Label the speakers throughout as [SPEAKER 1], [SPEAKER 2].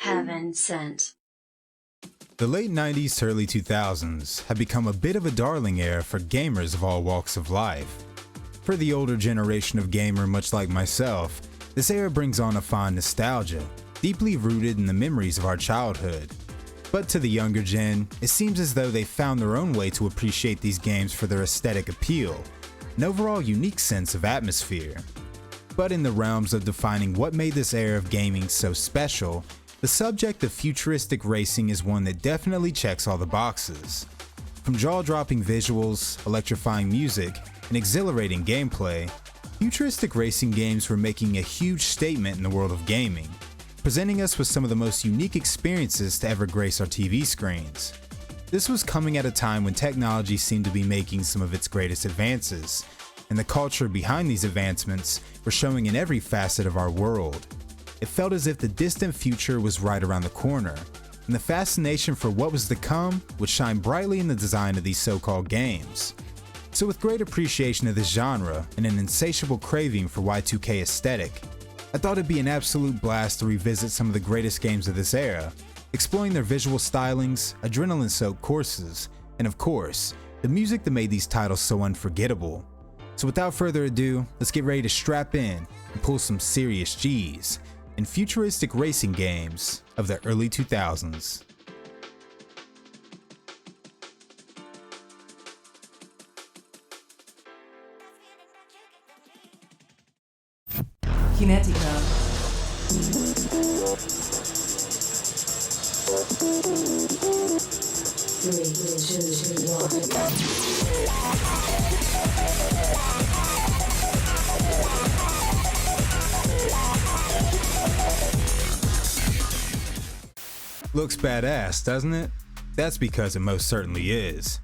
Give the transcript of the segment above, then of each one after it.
[SPEAKER 1] Heaven sent.
[SPEAKER 2] The late 90s to early 2000s had become a bit of a darling era for gamers of all walks of life. For the older generation of gamer much like myself, this era brings on a fond nostalgia, deeply rooted in the memories of our childhood. But to the younger gen, it seems as though they found their own way to appreciate these games for their aesthetic appeal, an overall unique sense of atmosphere. But in the realms of defining what made this era of gaming so special, the subject of futuristic racing is one that definitely checks all the boxes. From jaw-dropping visuals, electrifying music, and exhilarating gameplay, futuristic racing games were making a huge statement in the world of gaming, presenting us with some of the most unique experiences to ever grace our TV screens. This was coming at a time when technology seemed to be making some of its greatest advances, and the culture behind these advancements were showing in every facet of our world. It felt as if the distant future was right around the corner, and the fascination for what was to come would shine brightly in the design of these so-called games. So with great appreciation of this genre and an insatiable craving for Y2K aesthetic, I thought it'd be an absolute blast to revisit some of the greatest games of this era, exploring their visual stylings, adrenaline-soaked courses, and of course, the music that made these titles so unforgettable. So without further ado, let's get ready to strap in and pull some serious G's in futuristic racing games of the early 2000s.
[SPEAKER 3] Kinetica.
[SPEAKER 2] Looks badass, doesn't it? That's because it most certainly is.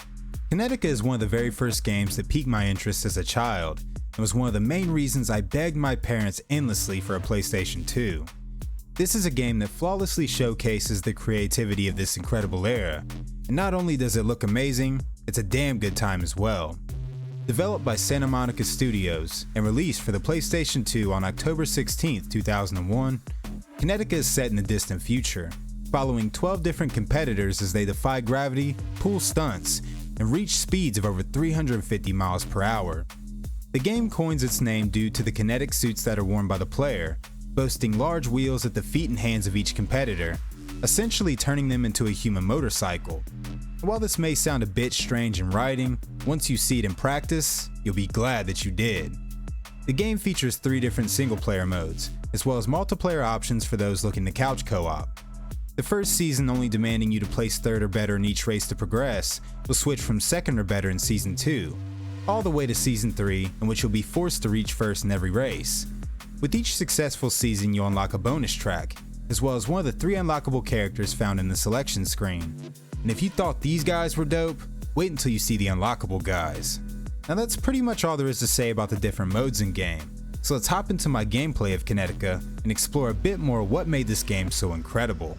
[SPEAKER 2] Kinetica is one of the very first games that piqued my interest as a child, and was one of the main reasons I begged my parents endlessly for a PlayStation 2. This is a game that flawlessly showcases the creativity of this incredible era, and not only does it look amazing, it's a damn good time as well. Developed by Santa Monica Studios and released for the PlayStation 2 on October 16, 2001, Kinetica is set in the distant future, following 12 different competitors as they defy gravity, pull stunts, and reach speeds of over 350 miles per hour. The game coins its name due to the kinetic suits that are worn by the player, boasting large wheels at the feet and hands of each competitor, essentially turning them into a human motorcycle. While this may sound a bit strange in writing, once you see it in practice, you'll be glad that you did. The game features 3 different single-player modes, as well as multiplayer options for those looking to couch co-op. The first season only demanding you to place 3rd or better in each race to progress, will switch from 2nd or better in Season 2, all the way to Season 3, in which you'll be forced to reach 1st in every race. With each successful season you'll unlock a bonus track, as well as one of the 3 unlockable characters found in the selection screen. And if you thought these guys were dope, wait until you see the unlockable guys. Now that's pretty much all there is to say about the different modes in game, so let's hop into my gameplay of Kinetica and explore a bit more what made this game so incredible.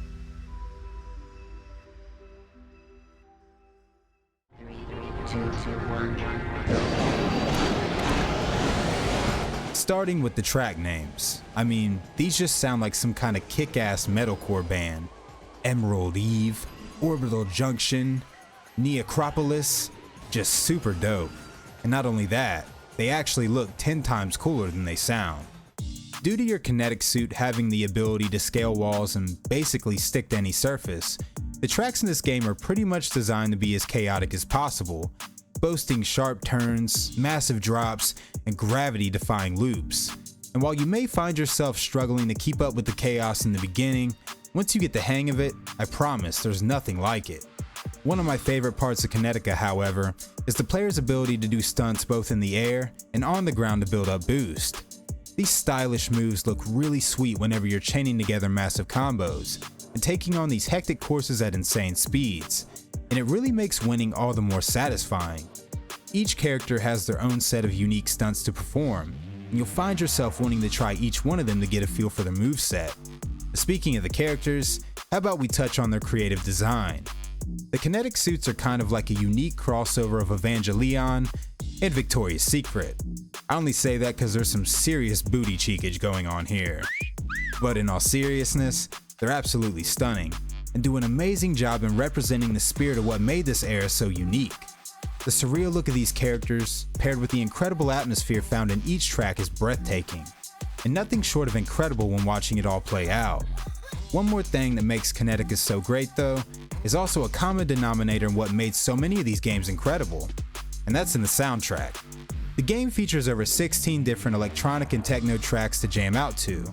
[SPEAKER 2] Starting with the track names. I mean, these just sound like some kind of kick-ass metalcore band. Emerald Eve, Orbital Junction, Neacropolis, just super dope. And not only that, they actually look 10 times cooler than they sound. Due to your kinetic suit having the ability to scale walls and basically stick to any surface, the tracks in this game are pretty much designed to be as chaotic as possible, boasting sharp turns, massive drops, and gravity-defying loops. And while you may find yourself struggling to keep up with the chaos in the beginning, once you get the hang of it, I promise there's nothing like it. One of my favorite parts of Kinetica, however, is the player's ability to do stunts both in the air and on the ground to build up boost. These stylish moves look really sweet whenever you're chaining together massive combos and taking on these hectic courses at insane speeds, and it really makes winning all the more satisfying. Each character has their own set of unique stunts to perform, and you'll find yourself wanting to try each one of them to get a feel for their moveset. Speaking of the characters, how about we touch on their creative design? The kinetic suits are kind of like a unique crossover of Evangelion and Victoria's Secret. I only say that because there's some serious booty cheekage going on here. But in all seriousness, they're absolutely stunning, and do an amazing job in representing the spirit of what made this era so unique. The surreal look of these characters, paired with the incredible atmosphere found in each track, is breathtaking, and nothing short of incredible when watching it all play out. One more thing that makes Kinetica so great though, is also a common denominator in what made so many of these games incredible, and that's in the soundtrack. The game features over 16 different electronic and techno tracks to jam out to,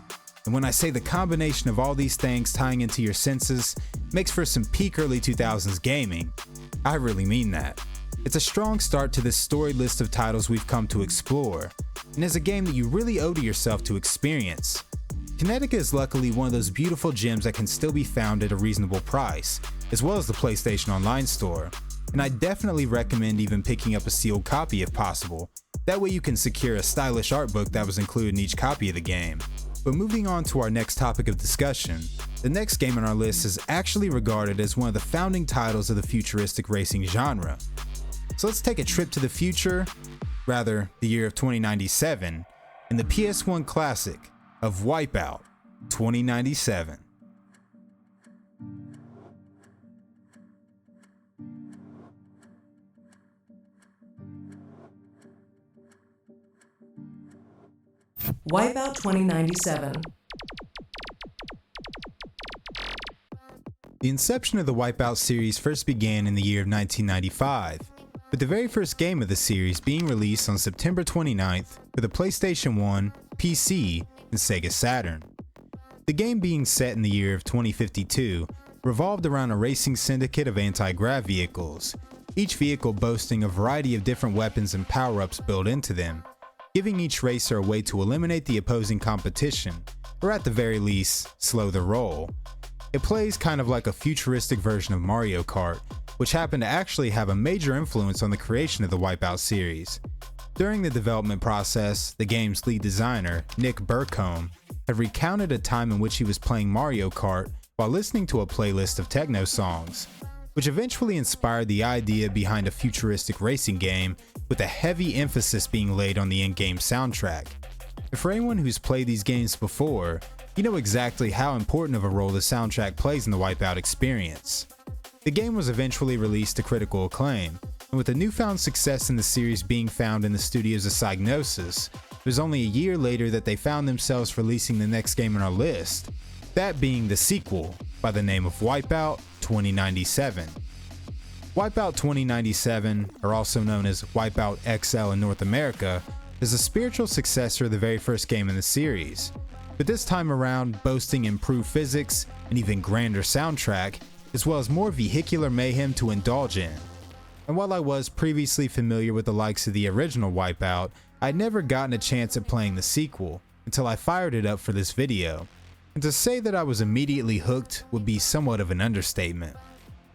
[SPEAKER 2] and when I say the combination of all these things tying into your senses makes for some peak early 2000s gaming, I really mean that. It's a strong start to this storied list of titles we've come to explore, and is a game that you really owe to yourself to experience. Kinetica is luckily one of those beautiful gems that can still be found at a reasonable price, as well as the PlayStation Online store, and I definitely recommend even picking up a sealed copy if possible. That way you can secure a stylish art book that was included in each copy of the game. But moving on to our next topic of discussion, the next game on our list is actually regarded as one of the founding titles of the futuristic racing genre. So let's take a trip to the future, rather the year of 2097, in the PS1 classic of Wipeout 2097.
[SPEAKER 1] Wipeout 2097.
[SPEAKER 2] The inception of the Wipeout series first began in the year of 1995, with the very first game of the series being released on September 29th for the PlayStation 1, PC, and Sega Saturn. The game, being set in the year of 2052, revolved around a racing syndicate of anti-grav vehicles, each vehicle boasting a variety of different weapons and power-ups built into them, giving each racer a way to eliminate the opposing competition, or at the very least, slow the roll. It plays kind of like a futuristic version of Mario Kart, which happened to actually have a major influence on the creation of the Wipeout series. During the development process, the game's lead designer, Nick Burcombe, had recounted a time in which he was playing Mario Kart while listening to a playlist of techno songs, which eventually inspired the idea behind a futuristic racing game with a heavy emphasis being laid on the in-game soundtrack. And for anyone who's played these games before, you know exactly how important of a role the soundtrack plays in the Wipeout experience. The game was eventually released to critical acclaim, and with the newfound success in the series being found in the studios of Psygnosis, it was only a year later that they found themselves releasing the next game on our list, that being the sequel by the name of Wipeout 2097. Wipeout 2097, or also known as Wipeout XL in North America, is a spiritual successor of the very first game in the series, but this time around boasting improved physics, an even grander soundtrack, as well as more vehicular mayhem to indulge in. And while I was previously familiar with the likes of the original Wipeout, I'd never gotten a chance at playing the sequel until I fired it up for this video, and to say that I was immediately hooked would be somewhat of an understatement.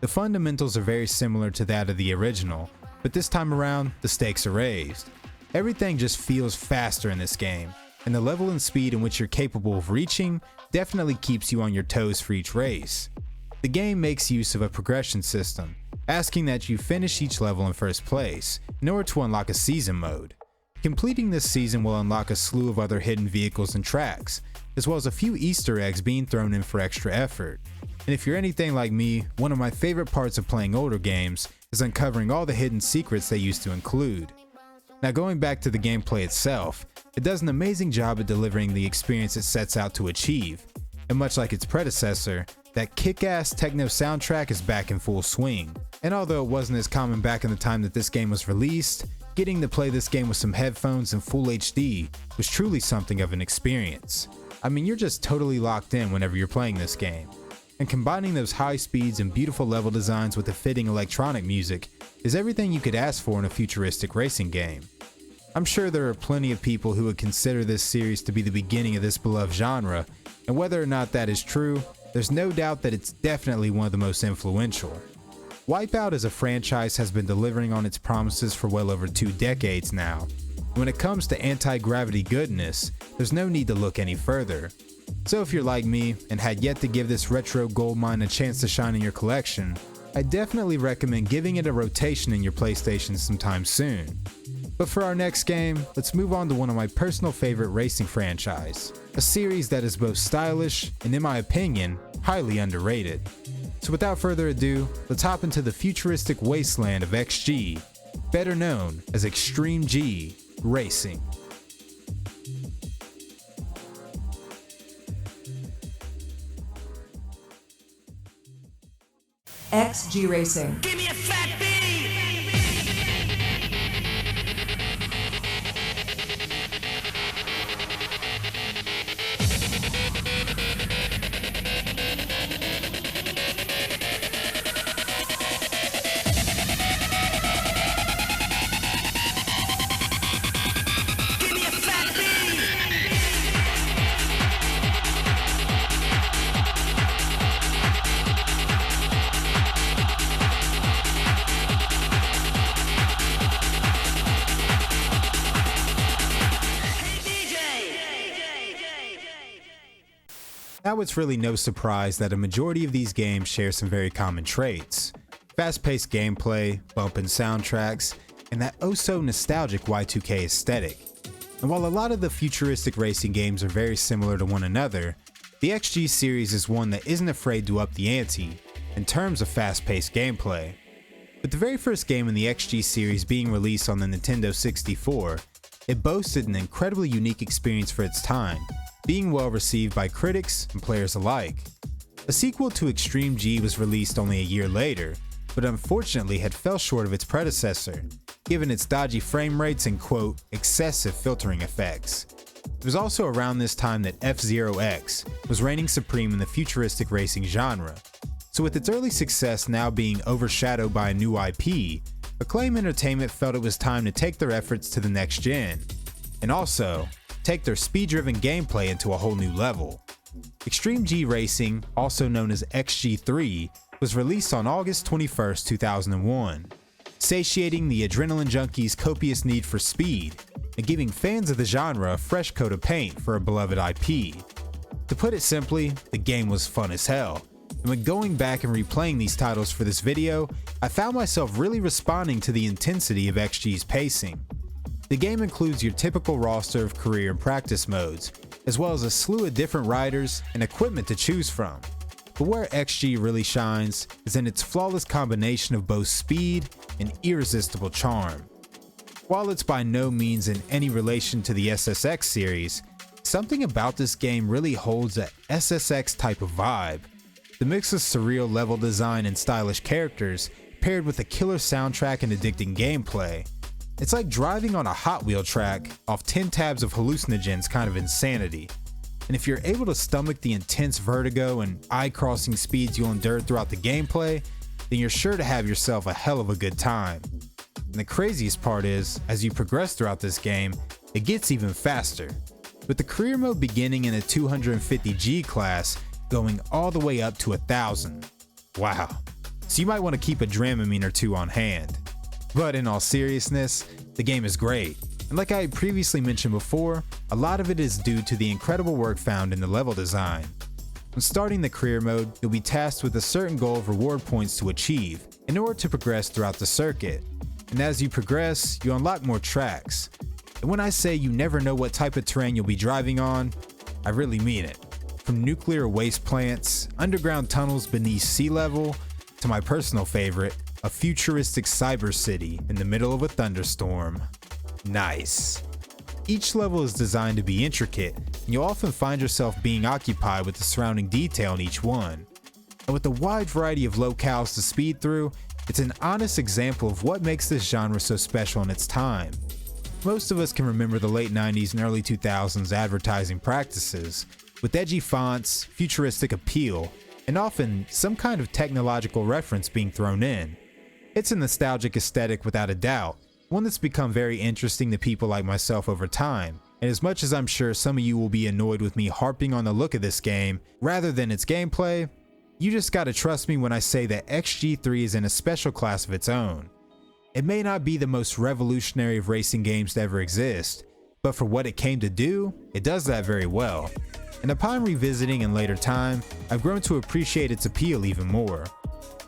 [SPEAKER 2] The fundamentals are very similar to that of the original, but this time around, the stakes are raised. Everything just feels faster in this game, and the level and speed in which you're capable of reaching definitely keeps you on your toes for each race. The game makes use of a progression system, asking that you finish each level in first place in order to unlock a season mode. Completing this season will unlock a slew of other hidden vehicles and tracks, as well as a few Easter eggs being thrown in for extra effort. And if you're anything like me, one of my favorite parts of playing older games is uncovering all the hidden secrets they used to include. Now, going back to the gameplay itself, it does an amazing job at delivering the experience it sets out to achieve, and much like its predecessor, that kick-ass techno soundtrack is back in full swing. And although it wasn't as common back in the time that this game was released, getting to play this game with some headphones and full HD was truly something of an experience. I mean, you're just totally locked in whenever you're playing this game. And combining those high speeds and beautiful level designs with the fitting electronic music is everything you could ask for in a futuristic racing game. I'm sure there are plenty of people who would consider this series to be the beginning of this beloved genre, and whether or not that is true, there's no doubt that it's definitely one of the most influential. Wipeout as a franchise has been delivering on its promises for well over 2 decades now. When it comes to anti-gravity goodness, there's no need to look any further. So if you're like me and had yet to give this retro goldmine a chance to shine in your collection, I definitely recommend giving it a rotation in your PlayStation sometime soon. But for our next game, let's move on to one of my personal favorite racing franchise, a series that is both stylish and, in my opinion, highly underrated. So without further ado, let's hop into the futuristic wasteland of XG, better known as Extreme G Racing.
[SPEAKER 1] XG Racing.
[SPEAKER 3] Give me a fat beat!
[SPEAKER 2] Now it's really no surprise that a majority of these games share some very common traits. Fast-paced gameplay, bumping soundtracks, and that oh-so nostalgic Y2K aesthetic. And while a lot of the futuristic racing games are very similar to one another, the XG series is one that isn't afraid to up the ante in terms of fast-paced gameplay. With the very first game in the XG series being released on the Nintendo 64, it boasted an incredibly unique experience for its time, being well received by critics and players alike. A sequel to Extreme G was released only a year later, but unfortunately had fell short of its predecessor, given its dodgy frame rates and quote, excessive filtering effects. It was also around this time that FZero X was reigning supreme in the futuristic racing genre. So with its early success now being overshadowed by a new IP, Acclaim Entertainment felt it was time to take their efforts to the next gen, and also take their speed-driven gameplay into a whole new level. Extreme G Racing, also known as XG3, was released on August 21, 2001, satiating the adrenaline junkies' copious need for speed and giving fans of the genre a fresh coat of paint for a beloved IP. To put it simply, the game was fun as hell, and when going back and replaying these titles for this video, I found myself really responding to the intensity of XG's pacing. The game includes your typical roster of career and practice modes, as well as a slew of different riders and equipment to choose from. But where XG really shines is in its flawless combination of both speed and irresistible charm. While it's by no means in any relation to the SSX series, something about this game really holds a SSX type of vibe. The mix of surreal level design and stylish characters paired with a killer soundtrack and addicting gameplay. It's like driving on a Hot Wheel track off 10 tabs of hallucinogens kind of insanity. And if you're able to stomach the intense vertigo and eye-crossing speeds you'll endure throughout the gameplay, then you're sure to have yourself a hell of a good time. And the craziest part is, as you progress throughout this game, it gets even faster, with the career mode beginning in a 250G class going all the way up to 1000. Wow. So you might want to keep a Dramamine or two on hand. But in all seriousness, the game is great, and like I previously mentioned before, a lot of it is due to the incredible work found in the level design. When starting the career mode, you'll be tasked with a certain goal of reward points to achieve in order to progress throughout the circuit, and as you progress, you unlock more tracks. And when I say you never know what type of terrain you'll be driving on, I really mean it. From nuclear waste plants, underground tunnels beneath sea level, to my personal favorite, a futuristic cyber city in the middle of a thunderstorm. Nice. Each level is designed to be intricate, and you'll often find yourself being occupied with the surrounding detail in each one. And with a wide variety of locales to speed through, it's an honest example of what makes this genre so special in its time. Most of us can remember the late 90s and early 2000s advertising practices, with edgy fonts, futuristic appeal, and often some kind of technological reference being thrown in. It's a nostalgic aesthetic without a doubt, one that's become very interesting to people like myself over time, and as much as I'm sure some of you will be annoyed with me harping on the look of this game rather than its gameplay, you just gotta trust me when I say that XG3 is in a special class of its own. It may not be the most revolutionary of racing games to ever exist, but for what it came to do, it does that very well. And upon revisiting in later time, I've grown to appreciate its appeal even more.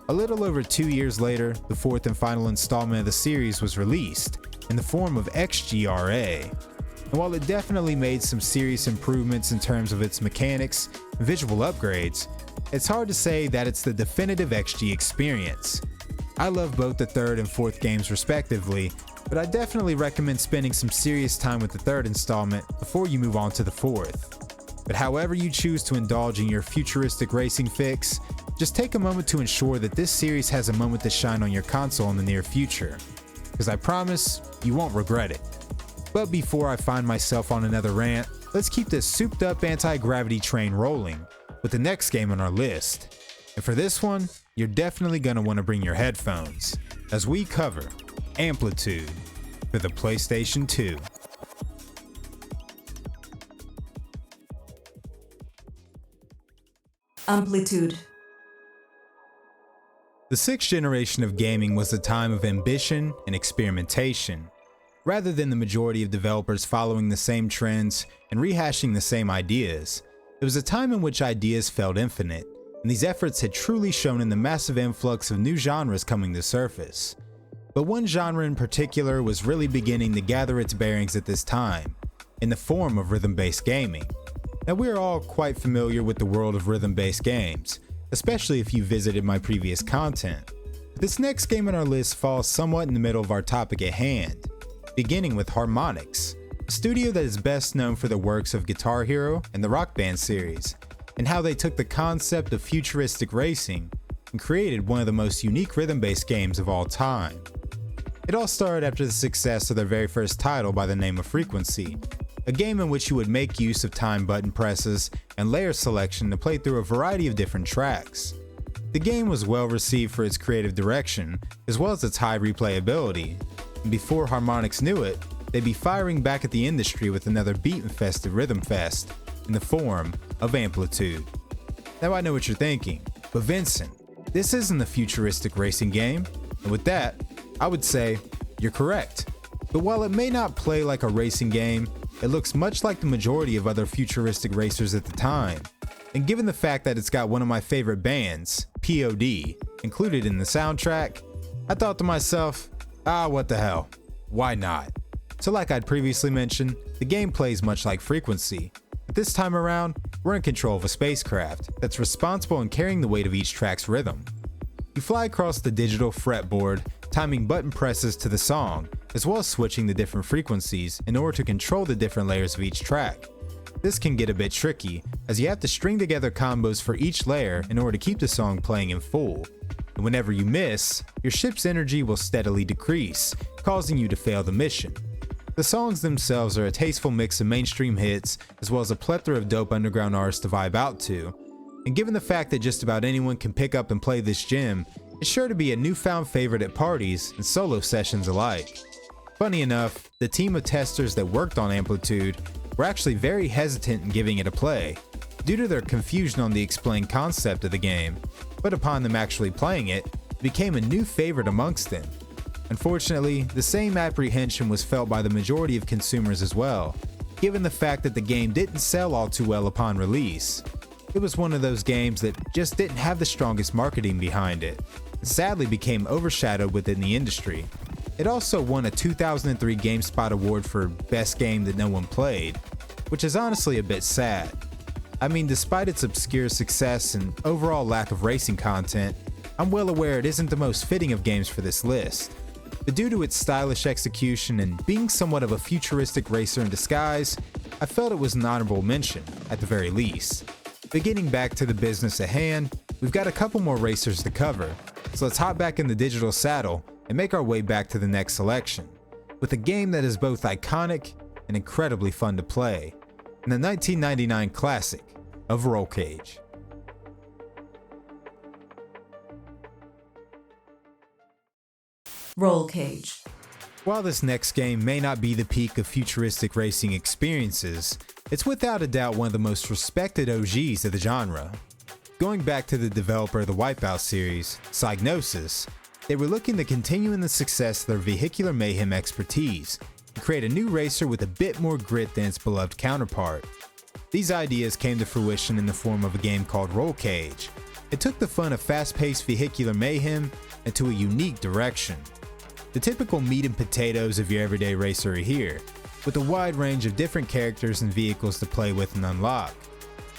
[SPEAKER 2] A little over 2 years later, the fourth and final installment of the series was released, in the form of XGRA. And while it definitely made some serious improvements in terms of its mechanics and visual upgrades, it's hard to say that it's the definitive XG experience. I love both the third and fourth games respectively, but I definitely recommend spending some serious time with the third installment before you move on to the fourth. But however you choose to indulge in your futuristic racing fix, just take a moment to ensure that this series has a moment to shine on your console in the near future, because I promise you won't regret it. But before I find myself on another rant, let's keep this souped up anti-gravity train rolling with the next game on our list. And for this one, you're definitely going to want to bring your headphones, as we cover Amplitude for the PlayStation 2.
[SPEAKER 1] Amplitude.
[SPEAKER 2] The sixth generation of gaming was a time of ambition and experimentation. Rather than the majority of developers following the same trends and rehashing the same ideas, it was a time in which ideas felt infinite, and these efforts had truly shown in the massive influx of new genres coming to surface. But one genre in particular was really beginning to gather its bearings at this time, in the form of rhythm-based gaming. Now, we are all quite familiar with the world of rhythm-based games, especially if you visited my previous content. This next game on our list falls somewhat in the middle of our topic at hand, beginning with Harmonix, a studio that is best known for the works of Guitar Hero and the Rock Band series, and how they took the concept of futuristic racing and created one of the most unique rhythm-based games of all time. It all started after the success of their very first title by the name of Frequency, a game in which you would make use of time button presses and layer selection to play through a variety of different tracks. The game was well received for its creative direction, as well as its high replayability, and before Harmonix knew it, they'd be firing back at the industry with another beat-infested rhythm fest in the form of Amplitude. Now I know what you're thinking, but Vincent, this isn't a futuristic racing game, and with that, I would say you're correct. But while it may not play like a racing game, it looks much like the majority of other futuristic racers at the time. And given the fact that it's got one of my favorite bands, POD, included in the soundtrack, I thought to myself, what the hell, why not? So like I'd previously mentioned, the game plays much like Frequency, but this time around, we're in control of a spacecraft that's responsible in carrying the weight of each track's rhythm. You fly across the digital fretboard, timing button presses to the song, as well as switching the different frequencies in order to control the different layers of each track. This can get a bit tricky, as you have to string together combos for each layer in order to keep the song playing in full. And whenever you miss, your ship's energy will steadily decrease, causing you to fail the mission. The songs themselves are a tasteful mix of mainstream hits, as well as a plethora of dope underground artists to vibe out to. And given the fact that just about anyone can pick up and play this gem, it's sure to be a newfound favorite at parties and solo sessions alike. Funny enough, the team of testers that worked on Amplitude were actually very hesitant in giving it a play, due to their confusion on the explained concept of the game, but upon them actually playing it, it became a new favorite amongst them. Unfortunately, the same apprehension was felt by the majority of consumers as well, given the fact that the game didn't sell all too well upon release. It was one of those games that just didn't have the strongest marketing behind it, and sadly became overshadowed within the industry. It also won a 2003 GameSpot award for Best Game That No One Played, which is honestly a bit sad. I mean, despite its obscure success and overall lack of racing content, I'm well aware it isn't the most fitting of games for this list. But due to its stylish execution and being somewhat of a futuristic racer in disguise, I felt it was an honorable mention, at the very least. But getting back to the business at hand, we've got a couple more racers to cover, so let's hop back in the digital saddle and make our way back to the next selection, with a game that is both iconic and incredibly fun to play, in the 1999 classic of Roll Cage.
[SPEAKER 1] Roll Cage.
[SPEAKER 2] While this next game may not be the peak of futuristic racing experiences, it's without a doubt one of the most respected OGs of the genre. Going back to the developer of the Wipeout series, Psygnosis, they were looking to continue in the success of their vehicular mayhem expertise and create a new racer with a bit more grit than its beloved counterpart. These ideas came to fruition in the form of a game called Roll Cage. It took the fun of fast-paced vehicular mayhem into a unique direction. The typical meat and potatoes of your everyday racer are here, with a wide range of different characters and vehicles to play with and unlock.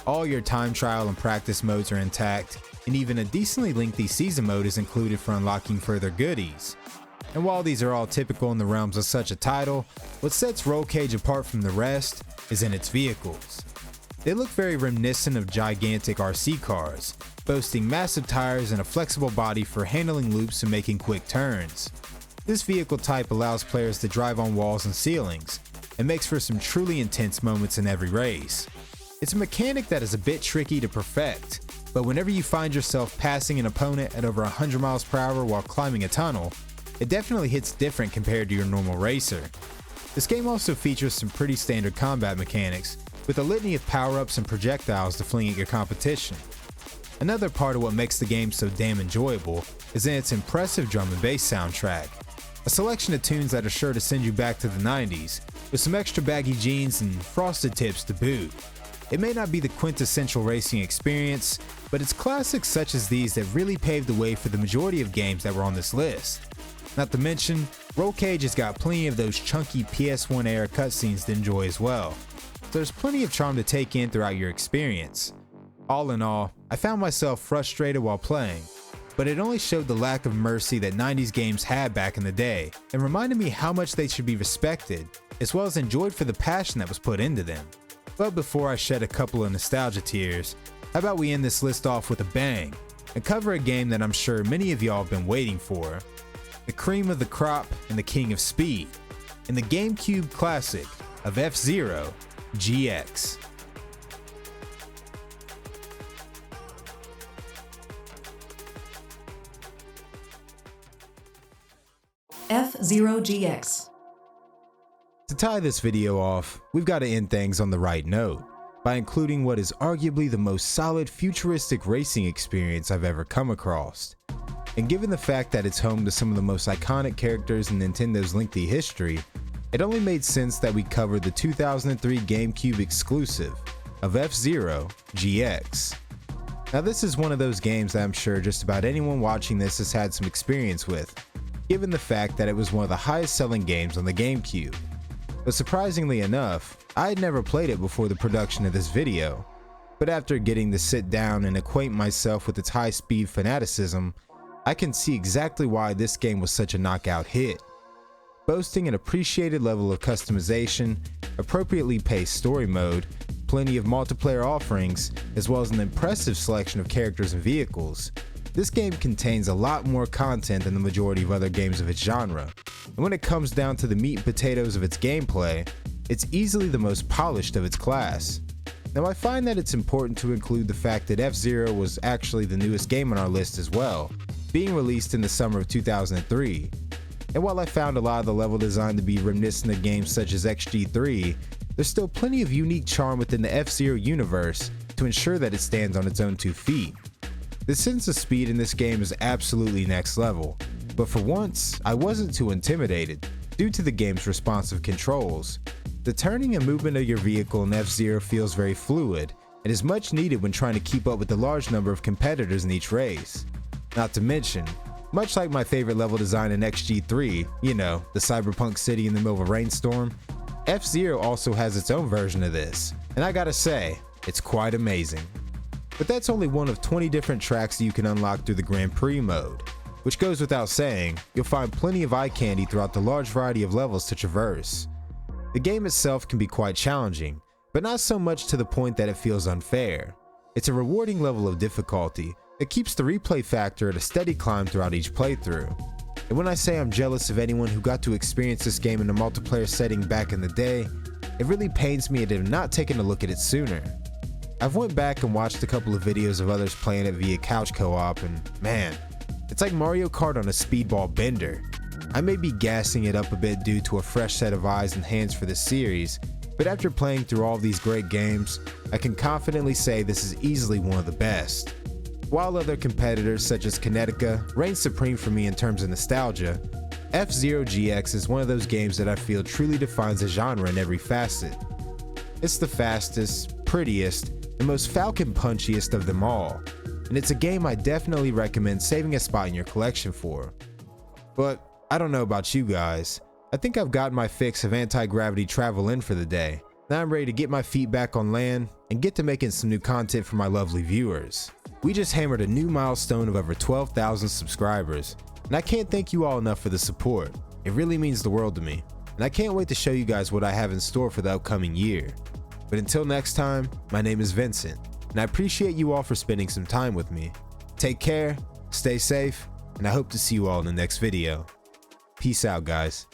[SPEAKER 2] All your time trial and practice modes are intact, and even a decently lengthy season mode is included for unlocking further goodies. And while these are all typical in the realms of such a title, what sets Roll Cage apart from the rest is in its vehicles. They look very reminiscent of gigantic RC cars, boasting massive tires and a flexible body for handling loops and making quick turns. This vehicle type allows players to drive on walls and ceilings, and makes for some truly intense moments in every race. It's a mechanic that is a bit tricky to perfect, but whenever you find yourself passing an opponent at over 100 miles per hour while climbing a tunnel, it definitely hits different compared to your normal racer. This game also features some pretty standard combat mechanics, with a litany of power-ups and projectiles to fling at your competition. Another part of what makes the game so damn enjoyable is in its impressive drum and bass soundtrack. A selection of tunes that are sure to send you back to the 90s, with some extra baggy jeans and frosted tips to boot. It may not be the quintessential racing experience, but it's classics such as these that really paved the way for the majority of games that were on this list. Not to mention, Roll Cage has got plenty of those chunky PS1 era cutscenes to enjoy as well. So there's plenty of charm to take in throughout your experience. All in all, I found myself frustrated while playing, but it only showed the lack of mercy that 90s games had back in the day, and reminded me how much they should be respected, as well as enjoyed for the passion that was put into them. But before I shed a couple of nostalgia tears, how about we end this list off with a bang, and cover a game that I'm sure many of y'all have been waiting for. The cream of the crop and the king of speed, and the GameCube classic of FZero GX.
[SPEAKER 1] FZero GX.
[SPEAKER 2] To tie this video off, we've got to end things on the right note, by including what is arguably the most solid futuristic racing experience I've ever come across. And given the fact that it's home to some of the most iconic characters in Nintendo's lengthy history, it only made sense that we cover the 2003 GameCube exclusive of FZero GX. Now this is one of those games that I'm sure just about anyone watching this has had some experience with, given the fact that it was one of the highest selling games on the GameCube. But surprisingly enough, I had never played it before the production of this video, but after getting to sit down and acquaint myself with its high-speed fanaticism, I can see exactly why this game was such a knockout hit. Boasting an appreciated level of customization, appropriately paced story mode, plenty of multiplayer offerings, as well as an impressive selection of characters and vehicles, this game contains a lot more content than the majority of other games of its genre, and when it comes down to the meat and potatoes of its gameplay, it's easily the most polished of its class. Now I find that it's important to include the fact that FZero was actually the newest game on our list as well, being released in the summer of 2003. And while I found a lot of the level design to be reminiscent of games such as XG3, there's still plenty of unique charm within the FZero universe to ensure that it stands on its own 2 feet. The sense of speed in this game is absolutely next level, but for once, I wasn't too intimidated, due to the game's responsive controls. The turning and movement of your vehicle in FZero feels very fluid, and is much needed when trying to keep up with the large number of competitors in each race. Not to mention, much like my favorite level design in XG3, you know, the cyberpunk city in the middle of a rainstorm, FZero also has its own version of this, and I gotta say, it's quite amazing. But that's only one of 20 different tracks that you can unlock through the Grand Prix mode, which goes without saying, you'll find plenty of eye candy throughout the large variety of levels to traverse. The game itself can be quite challenging, but not so much to the point that it feels unfair. It's a rewarding level of difficulty that keeps the replay factor at a steady climb throughout each playthrough. And when I say I'm jealous of anyone who got to experience this game in a multiplayer setting back in the day, it really pains me to have not taken a look at it sooner. I've went back and watched a couple of videos of others playing it via couch co-op, and man, it's like Mario Kart on a speedball bender. I may be gassing it up a bit due to a fresh set of eyes and hands for this series, but after playing through all of these great games, I can confidently say this is easily one of the best. While other competitors such as Kinetica reign supreme for me in terms of nostalgia, FZero GX is one of those games that I feel truly defines a genre in every facet. It's the fastest, prettiest, and most falcon punchiest of them all, and it's a game I definitely recommend saving a spot in your collection for. But I don't know about you guys, I think I've gotten my fix of anti-gravity travel in for the day, Now I'm ready to get my feet back on land and get to making some new content for my lovely viewers. We just hammered a new milestone of over 12,000 subscribers, and I can't thank you all enough for the support. It really means the world to me, and I can't wait to show you guys what I have in store for the upcoming year. But until next time, my name is Vincent, and I appreciate you all for spending some time with me. Take care, stay safe, and I hope to see you all in the next video. Peace out, guys.